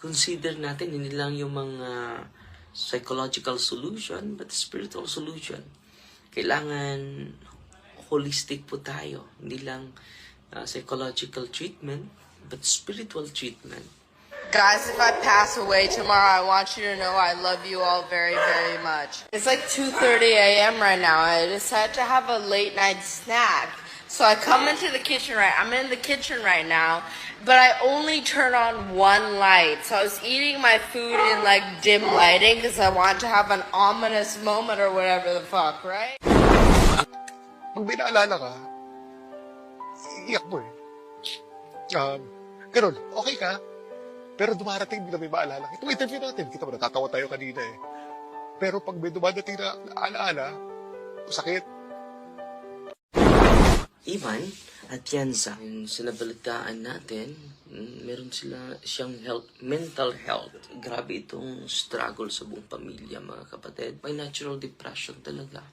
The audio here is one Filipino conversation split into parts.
consider natin hindi lang yung mga psychological solution but spiritual solution. Kailangan holistic po tayo. Hindi lang psychological treatment but spiritual treatment. Guys, if I pass away tomorrow, I want you to know I love you all very, very much. It's like 2:30 a.m. right now. I decided to have a late night snack. So I come into the kitchen I'm in the kitchen right now, but I only turn on one light. So I was eating my food in like dim lighting because I want to have an ominous moment or whatever the fuck, right? Pag may naalala ka, iyak mo eh. Ganun, okay ka, pero dumarating bigla may maalala. Itong interview natin, kita mo, natatawa tayo kanina eh. Pero pag may dumadating na alaala, sakit. Iman at Yanza, yung sinabalitaan natin, meron siyang mental health. Grabe itong struggle sa buong pamilya, mga kapatid. May natural depression talaga.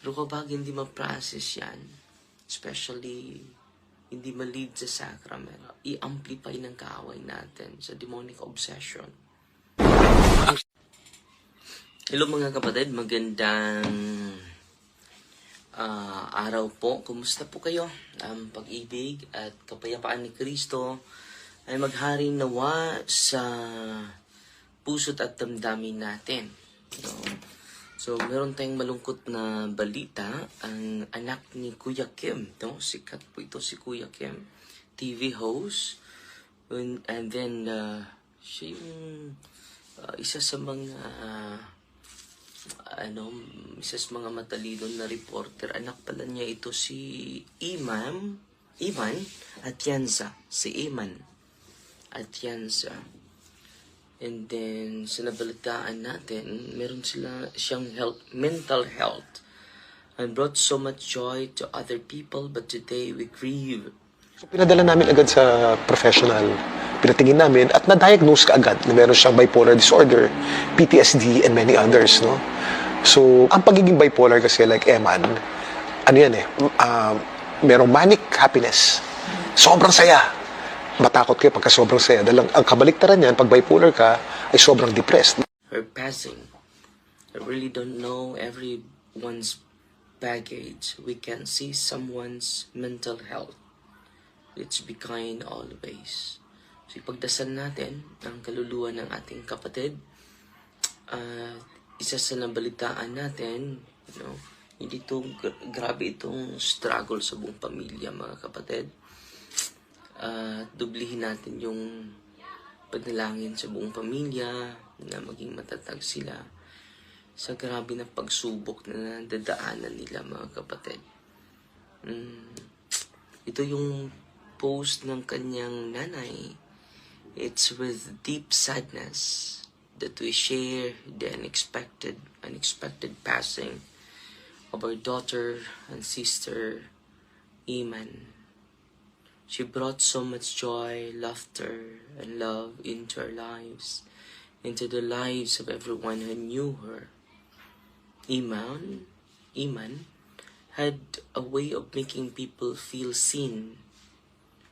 Pero kapag hindi ma-process yan, especially hindi ma-lead sa sacrament, i-amplify ng kaaway natin sa demonic obsession. Hello mga kapatid, magandang araw po. Kumusta po kayo? Pag-ibig at kapayapaan ni Kristo ay maghari nawa sa puso't at damdamin natin. So meron tayong malungkot na balita. Ang anak ni Kuya Kim, sikat po ito si Kuya Kim, TV host. And then, siya yung isa sa mga mga matalino na reporter. Anak pala niya ito si Iman Atienza. Si Iman Atienza. And then, sinabalitaan natin, meron siyang mental health. And brought so much joy to other people, but today we grieve. So pinadala namin agad sa professional. Pinatingin namin at na-diagnose ka agad na meron siyang bipolar disorder, PTSD, and many others, no? So, ang pagiging bipolar kasi like Eman, merong manic happiness. Sobrang saya. Matakot kayo pagka sobrang saya. Dahil ang kabaliktaran niyan, pag bipolar ka, ay sobrang depressed. Her passing, I really don't know everyone's baggage. We can see someone's mental health. Let's be kind always. So, ipagdasal natin ang kaluluwa ng ating kapatid. Isa sa nabalitaan natin, hindi grabe itong struggle sa buong pamilya, mga kapatid. Dublihin natin yung panalangin sa buong pamilya na maging matatag sila sa grabe na pagsubok na dadaanan nila, mga kapatid. Ito yung post ng kanyang nanay. It's with deep sadness that we share the unexpected passing of our daughter and sister, Iman. She brought so much joy, laughter, and love into our lives, into the lives of everyone who knew her. Iman had a way of making people feel seen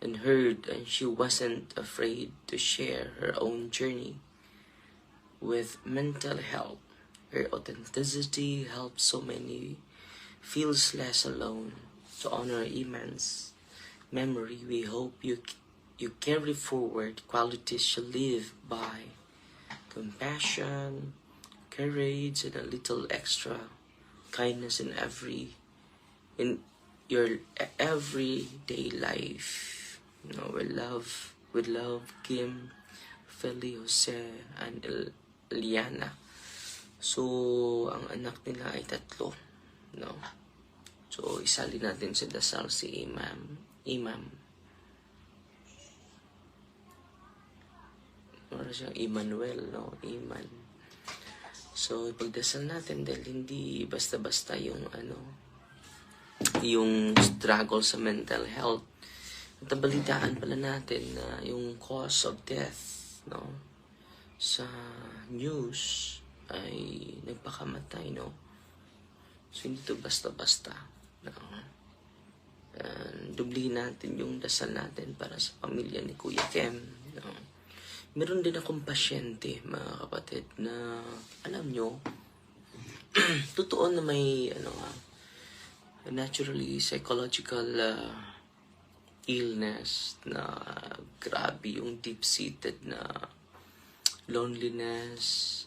and heard, and she wasn't afraid to share her own journey with mental health. Her authenticity helps so many feels less alone. To honor Iman's memory, we hope you carry forward qualities she lived by: compassion, courage, and a little extra kindness in your everyday life. With love, Kim, Feli, Jose, and Liana. So, ang anak nila ay 3, no? So, isali natin sa dasal si Imam. Para siyang Emmanuel, no? Iman. So, ipagdasal natin dahil hindi basta-basta yung struggle sa mental health. At nabalitaan pala natin na yung cause of death, no? Sa news ay nagpakamatay, no? So, hindi ito basta-basta, no? Dublihin natin yung dasal natin para sa pamilya ni Kuya Kem, no? meron din akong pasyente, mga kapatid, na alam nyo, totoo na may naturally psychological illness na grabe yung deep-seated na loneliness,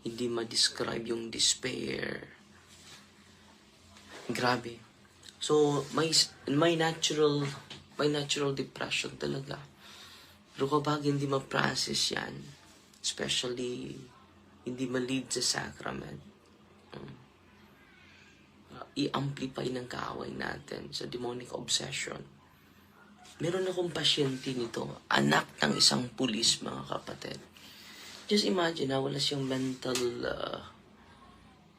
hindi ma-describe yung despair. Grabe. So, may natural depression talaga. Pero kapag hindi ma-process yan, especially hindi ma-lead sa sacrament, i-amplify ng kaaway natin sa demonic obsession. Meron akong pasyente nito, anak ng isang pulis, mga kapatid. Just imagine wala siyang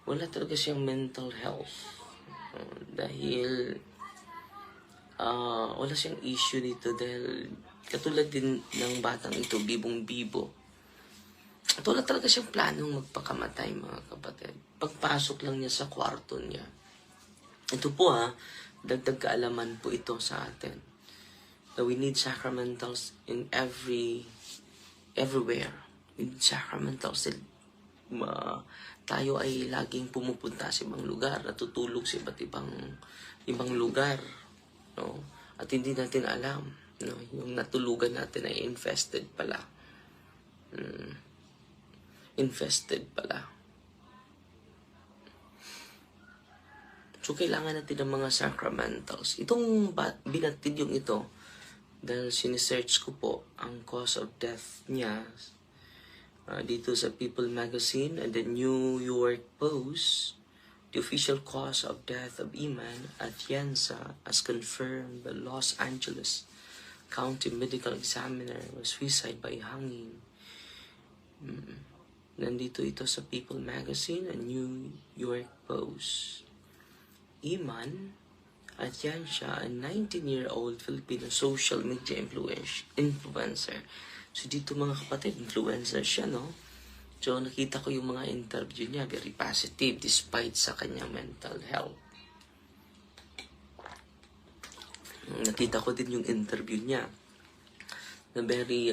wala talaga siyang mental health. Dahil wala siyang issue dito dahil katulad din ng batang ito, bibong-bibo. At wala talaga siyang planong magpakamatay, mga kapatid. Pagpasok lang niya sa kwarto niya. Ito po dagdag kaalaman po ito sa atin. That we need sacramentals in everywhere. We need sacramentals. Tayo ay laging pumupunta sa ibang lugar, natutulog sa iba't ibang lugar, no? At hindi natin alam, no? Yung natulugan natin ay infested pala. Infested pala. So, kailangan natin ng mga sacramentals. Itong binatid yung ito, dahil sinesearch ko po ang cause of death niya dito sa People Magazine and the New York Post. The official cause of death of Iman Atienza, as confirmed by Los Angeles County Medical Examiner, was suicide by hanging. Nandito ito sa People Magazine and New York Post. Iman Atienza, a 19-year-old Filipino social media influencer. So dito, mga kapatid, influencer siya, no? So nakita ko yung mga interview niya, very positive despite sa kanyang mental health. Nakita ko din yung interview niya na very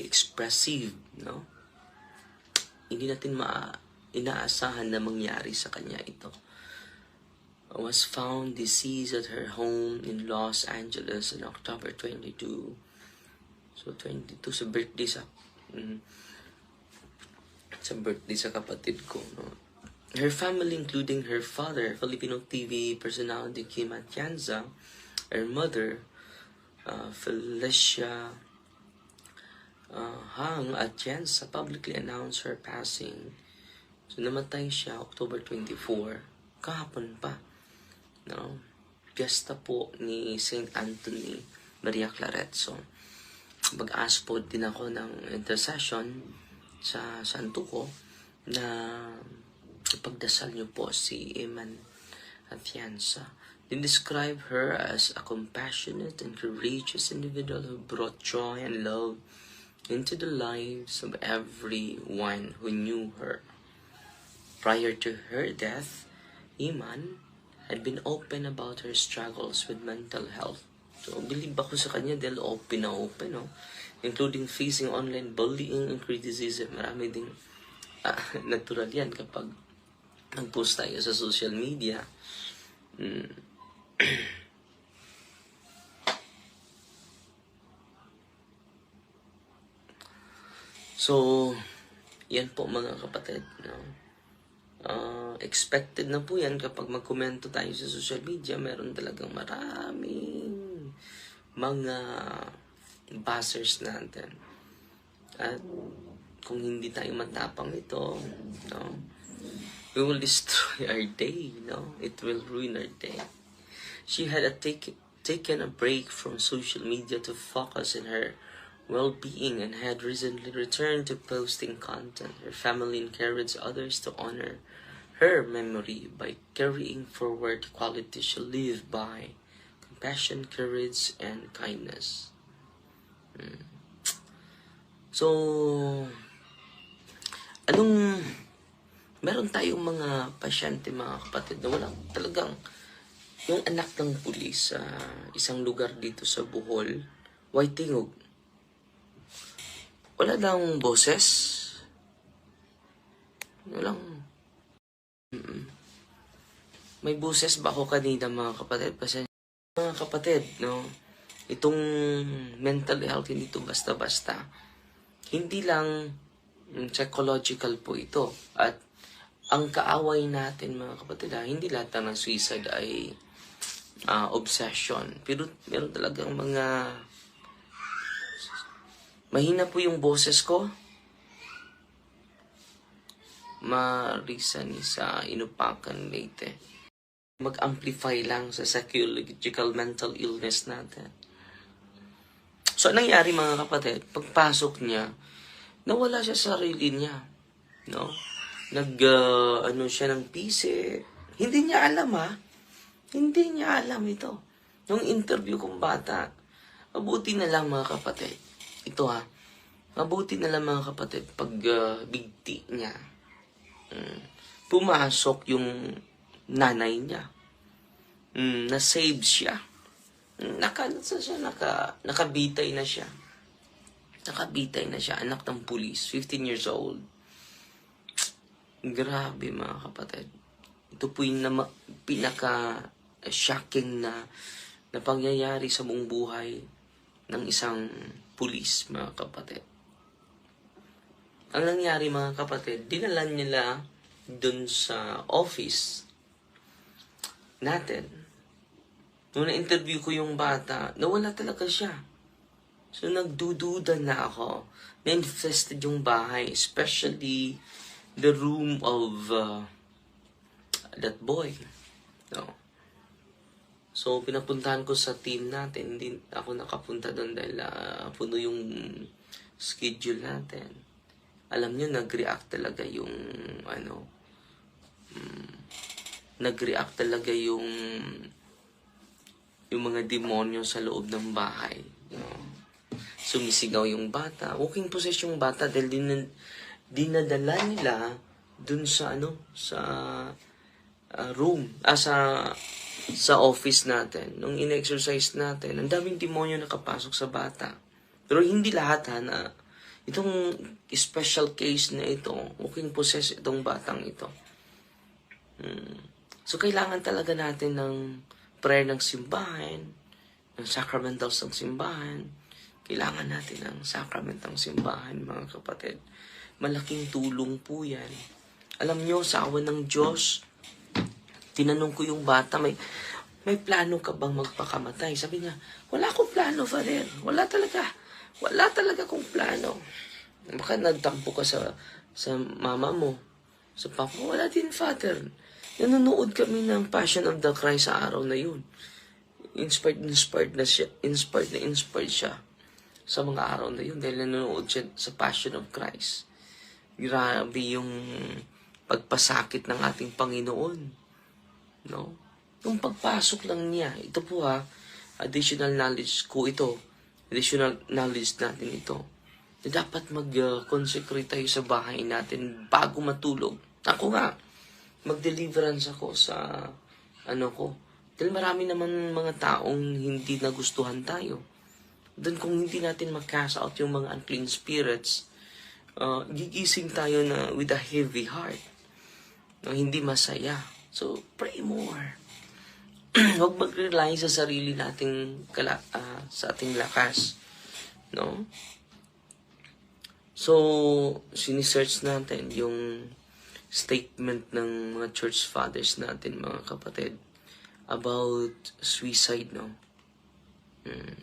expressive, no? Hindi natin inaasahan na mangyari sa kanya ito. Was found deceased at her home in Los Angeles on October 22. So 22 sa birthday sa kapatid ko, no? Her family, including her father, Filipino TV personality Kim Atienza, her mother, Felicia Hang Atienza, publicly announced her passing. So namatay siya October 24, kahapon pa. No? Piyesta po ni St. Anthony Maria Claret. So, pag-ask po din ako ng intercession sa santo ko na ipagdasal niyo po si Iman Atienza. They describe her as a compassionate and courageous individual who brought joy and love into the lives of everyone who knew her. Prior to her death, Iman had been open about her struggles with mental health. So, believe ako sa kanya dahil open, no? Including facing online bullying and criticism. Marami ding natural yan kapag nag-post tayo sa social media. So, yan po, mga kapatid, no? Expected na po yan kapag magkomento tayo sa social media. Meron talagang maraming mga buzzers natin. At kung hindi tayo matapang ito, no, we will destroy our day, no? It will ruin our day. She had taken a break from social media to focus on her well-being and had recently returned to posting content. Her family encouraged others to honor her memory by carrying forward qualities she lived by: compassion, courage, and kindness. So, meron tayong mga pasyente, mga kapatid, na walang talagang, yung anak ng pulis sa isang lugar dito sa Bohol, White Tingog. Wala lang boses. Walang... May boses ba ako kanina mga kapatid? Kasi mga kapatid, no? Itong mental health, hindi ito basta-basta. Hindi lang psychological po ito. At ang kaaway natin mga kapatid, hindi lahat ng suicide ay obsession. Pero meron talagang mga... Mahina po yung boses ko. Marisa ni sa Inupakan Leyte. Mag-amplify lang sa psychological mental illness natin. So, anong nangyari mga kapatid? Pagpasok niya, nawala siya sa sarili niya. No? Ano siya ng pisi. Hindi niya alam Hindi niya alam ito. Nung interview kong bata, mabuti na lang mga kapatid. Ito mabuti na lang mga kapatid pag bigti niya. Pumasok yung nanay niya. Na-save siya. Nakabitay na siya. Nakabitay na siya. Anak ng pulis. 15 years old. Grabe mga kapatid. Ito po yung pinaka-shocking na pangyayari sa buong buhay ng isang pulis mga kapatid. Ang nangyari mga kapatid, dinala nila dun sa office natin. Nung na-interview ko yung bata, nawala talaga siya. So, nagdududa na ako. Na-infested yung bahay, especially the room of that boy. No. So, pinapuntahan ko sa team natin. Hindi ako nakapunta doon dahil puno yung schedule natin. Alam nyo, nag-react talaga yung nag-react talaga yung mga demonyo sa loob ng bahay. No? Sumisigaw yung bata. Walking possess yung bata dahil dinadala nila dun sa room, sa office natin. Nung in-exercise natin, ang daming demonyo nakapasok sa bata. Pero hindi lahat na itong special case na ito, walking possess itong batang ito. So, kailangan talaga natin ng prayer ng simbahan, ng sacramentals ng simbahan. Kailangan natin ng sacrament ng simbahan, mga kapatid. Malaking tulong po yan. Alam nyo, sa awan ng Diyos, tinanong ko yung bata, may plano ka bang magpakamatay? Sabi niya, wala akong plano, Father. Wala talaga akong plano. Baka nagtampo ka sa mama mo, sa papa mo. Wala din, Father. Nanonood kami ng Passion of the Christ sa araw na yun. Inspired siya sa mga araw na yun dahil nanonood siya sa Passion of Christ. Grabe yung pagpasakit ng ating Panginoon. No? Yung pagpasok lang niya, ito po additional knowledge ko ito. Additional knowledge natin ito. Na dapat mag-consecrate tayo sa bahay natin bago matulog. Ako nga, mag-deliverance ako sa ko. Dahil marami naman mga taong hindi nagustuhan tayo. Then kung hindi natin mag-cast out yung mga unclean spirits, gigising tayo na with a heavy heart. Hindi masaya. So, pray more. Huwag mag-rely sa sarili nating sa ating lakas. No? So, sinisearch natin yung statement ng mga church fathers natin, mga kapatid, about suicide, no?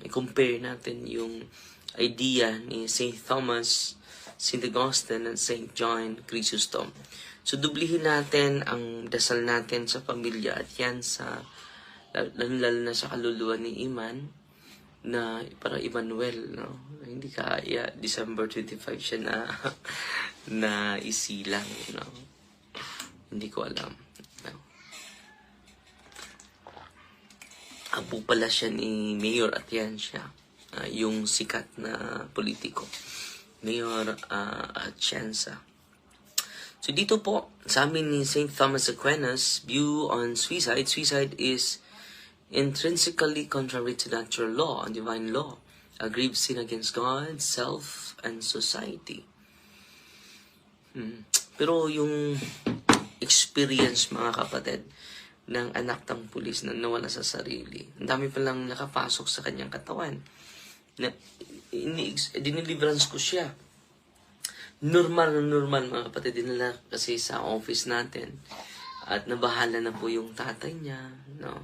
I-compare natin yung idea ni St. Thomas, St. Augustine, and St. John Chrysostom. So, dublihin natin ang dasal natin sa pamilya at yan lalo na sa kaluluwa ni Iman, na para Emmanuel, no? Hindi kaya, December 25 siya na isilang, no? Hindi ko alam. No. Apo pala siya ni Mayor Atienza, yung sikat na politiko. Mayor Atienza. So dito po, sa amin ni St. Thomas Aquinas, view on suicide is intrinsically contrary to natural law and divine law. A grave sin against God, self, and society. Pero yung experience, mga kapatid, ng anak ng pulis na nawala sa sarili, ang dami palang nakapasok sa kanyang katawan. Na, diniliverance ko siya. Normal mga kapatid, dinala kasi sa office natin. At nabahala na po yung tatay niya. No?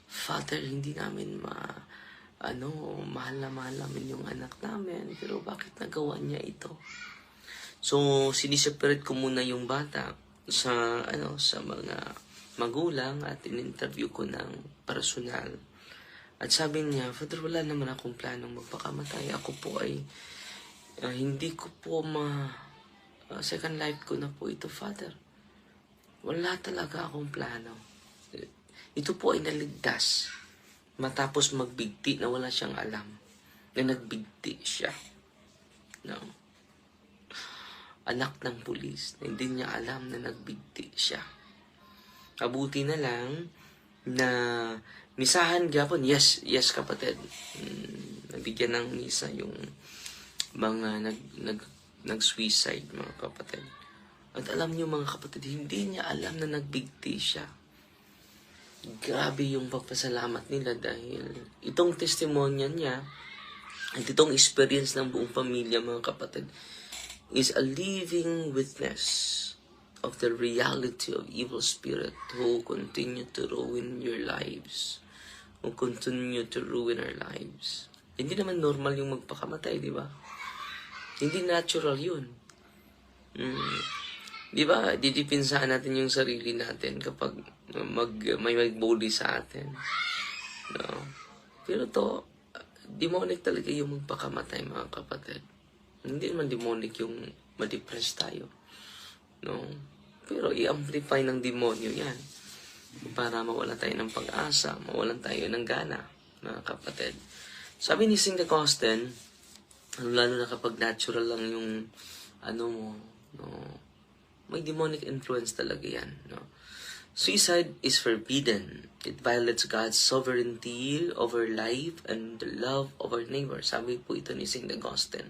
Father, hindi namin mahal namin yung anak namin. Pero bakit nagawa niya ito? So, siniseparate ko muna yung bata sa mga magulang at in-interview ko ng personal. At sabi niya, Father, wala naman akong planong magpakamatay. Ako po ay hindi ko po second life ko na po ito, Father. Wala talaga akong plano. Ito po ay naligtas matapos magbigti na wala siyang alam na nagbigti siya. No? Anak ng pulis na hindi niya alam na nagbigti siya. Kabuti na lang na misahan gapon. Yes kapatid. Nabigyan ng misa yung mga nag-suicide, mga kapatid. At alam niyo mga kapatid, hindi niya alam na nagbigti siya. Grabe yung pagpasalamat nila dahil itong testimonya niya at itong experience ng buong pamilya, mga kapatid, is a living witness of the reality of evil spirit who continue to ruin your lives, who continue to ruin our lives. Hindi naman normal yung magpakamatay, di ba? Hindi natural yun. Di ba? Didipinsaan natin yung sarili natin kapag may mag-bully sa atin. No? Pero to, demonic talaga yung magpakamatay, mga kapatid. Hindi naman demonic yung ma-depress tayo. No? Pero i-amplify ng demonyo yan para mawala tayo ng pag-asa, mawalan tayo ng gana, mga kapatid. Sabi ni St. Augustine, lalo na kapag natural lang yung no, may demonic influence talaga yan. No? Suicide is forbidden. It violates God's sovereignty over life and the love of our neighbor. Sabi po ito ni St. Augustine.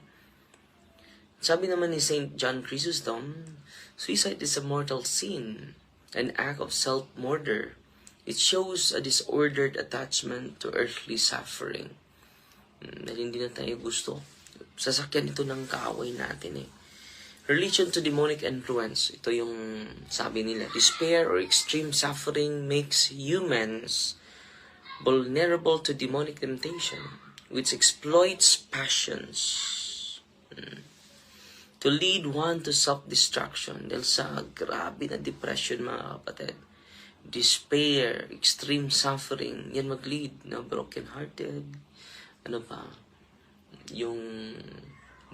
Sabi naman ni St. John Chrysostom, suicide is a mortal sin, an act of self-murder. It shows a disordered attachment to earthly suffering. Dahil hindi na tayo gusto. Sasakyan ito ng kaaway natin eh. Relation to demonic influence. Ito yung sabi nila. Despair or extreme suffering makes humans vulnerable to demonic temptation, which exploits passions to lead one to self-destruction. Dahil sa grabe na depression, mga kapatid. Despair, extreme suffering, yan mag-lead na broken-hearted. Ano pa? Yung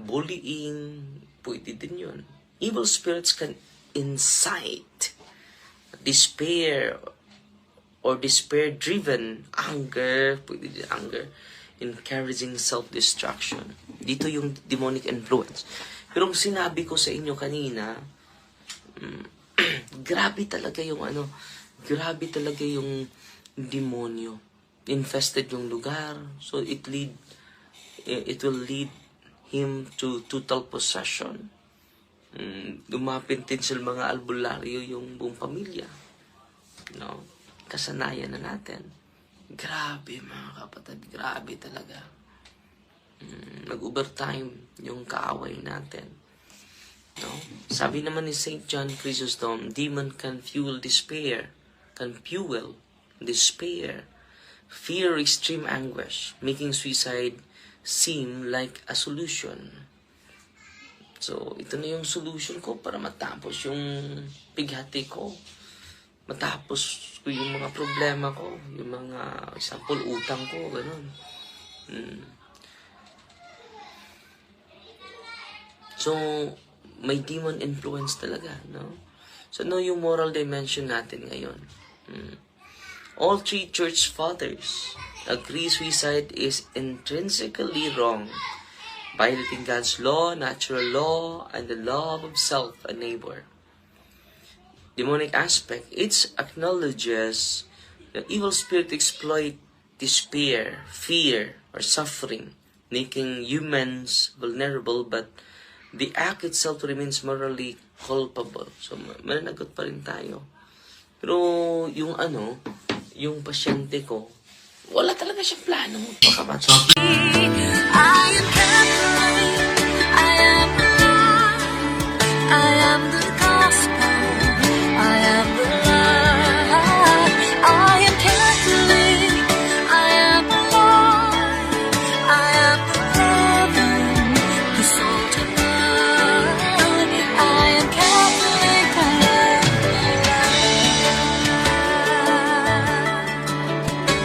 bullying, pwede din yun. Evil spirits can incite despair or despair-driven anger, pwede din anger, encouraging self-destruction. Dito yung demonic influence. Pero sinabi ko sa inyo kanina, grabe talaga yung demonyo. Infested yung lugar. So it will lead him to total possession. Lumapit din sa mga albularyo yung buong pamilya. No? Kasanayan na natin. Grabe mga kapatid, grabe talaga. Nag-overtime yung kaaway natin. No? Sabi naman ni St. John Chrysostom, demon can fuel despair, fear, extreme anguish, making suicide seem like a solution. So, ito na yung solution ko para matapos yung pighati ko. Matapos ko yung mga problema ko. Yung mga, example, utang ko, ganun. So, may demon influence talaga, no? So, ano yung moral dimension natin ngayon? All three church fathers agree suicide is intrinsically wrong, violating God's law, natural law, and the law of self and neighbor. Demonic aspect, it acknowledges the evil spirit exploit despair, fear, or suffering making humans vulnerable, but the act itself remains morally culpable. So, mananagot pa rin tayo. Pero, yung pasyente ko, wala talaga siyang plano magpakamatay. I am Catholic, I am alive, I